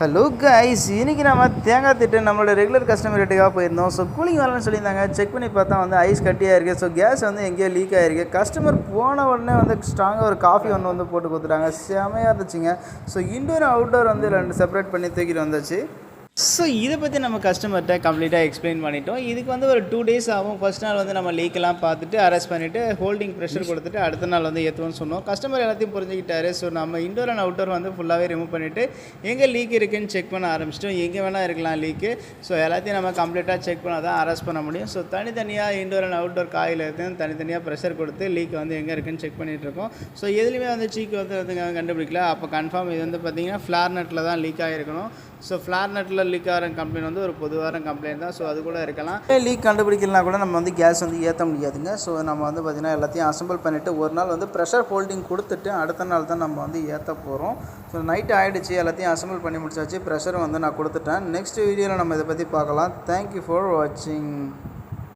Hello guys, இன்னைக்கு நம்ம தேங்காய் திட்டு நம்மளோட ரெகுலர் கஸ்டமர் ரேட்டுக்காக போயிருந்தோம். ஸோ கூலிங் வரலன்னு சொல்லியிருந்தாங்க. செக் பண்ணி பார்த்தா வந்து ஐஸ் கட்டியாக இருக்குது. ஸோ கேஸ் வந்து எங்கேயோ லீக் ஆகிருக்கு. கஸ்டமர் போன உடனே வந்து ஸ்ட்ராங்காக ஒரு காஃபி வந்து போட்டு கொடுத்துட்டாங்க. செமையாக இருந்துச்சுங்க. ஸோ இன்டோர் அவுட்டோர் வந்து ரெண்டு செப்பரேட் பண்ணி தூக்கிட்டு வந்தாச்சு. ஸோ இதை பற்றி நம்ம கஸ்டமர்கிட்ட கம்ப்ளீட்டாக எக்ஸ்பிளைன் பண்ணிட்டோம். இதுக்கு வந்து ஒரு 2 days ஆகும். ஃபர்ஸ்ட் நாள் வந்து நம்ம லீக்கெல்லாம் பார்த்துட்டு அரெஸ்ட் பண்ணிவிட்டு ஹோல்டிங் ப்ரெஷர் கொடுத்துட்டு அடுத்த நாள் வந்து ஏற்றுவோம்னு சொன்னோம். கஸ்டமர் எல்லாத்தையும் புரிஞ்சுக்கிட்டாரு. ஸோ நம்ம இன்டோர் அண்ட் அவுட்டோர் வந்து ஃபுல்லாகவே ரிமூவ் பண்ணிவிட்டு எங்கே லீக் இருக்குதுன்னு செக் பண்ண ஆரம்பிச்சிட்டோம். எங்கே வேணால் இருக்கலாம் லீக்கு. ஸோ எல்லாத்தையும் நம்ம கம்ப்ளீட்டாக செக் பண்ணால் தான் அரெஸ்ட் பண்ண முடியும். ஸோ தனித்தனியாக இன்டோர் அண்ட் அவுட்டோர் காயில் இருக்குது தனித்தனியாக ப்ரெஷர் கொடுத்து லீக் வந்து எங்கே இருக்குதுன்னு செக் பண்ணிகிட்ருக்கோம். ஸோ எதுலேயுமே வந்து சீக்கு வந்து கண்டுபிடிக்கல. அப்போ கன்ஃபார்ம் இது வந்து பார்த்திங்கன்னா ஃப்ளார் நட்டில் தான் லீக் ஆகிருக்கணும். ஸோ ஃப்ளார் நட்டில் லீக் ஆகிற கம்ப்ளைண்ட் வந்து ஒரு பொதுவான கம்ப்ளைண்ட் தான். ஸோ அது கூட இருக்கலாம். லீக் கண்டுபிடிக்கலனா கூட நம்ம வந்து கேஸ் வந்து ஏற்ற முடியாதுங்க. ஸோ நம்ம வந்து பார்த்திங்கன்னா எல்லாத்தையும் அசம்பிள் பண்ணிவிட்டு ஒரு நாள் வந்து ப்ரெஷர் ஹோல்டிங் கொடுத்துட்டு அடுத்த நாள் தான் நம்ம வந்து ஏற்ற போகிறோம். ஸோ நைட்டு ஆகிடுச்சு, எல்லாத்தையும் அசம்பிள் பண்ணி முடிச்சாச்சு. ப்ரெஷரும் வந்து நான் கொடுத்துட்டேன். நெக்ஸ்ட் வீடியோவில் நம்ம இதை பற்றி பார்க்கலாம். தேங்க்யூ ஃபார் வாட்சிங்.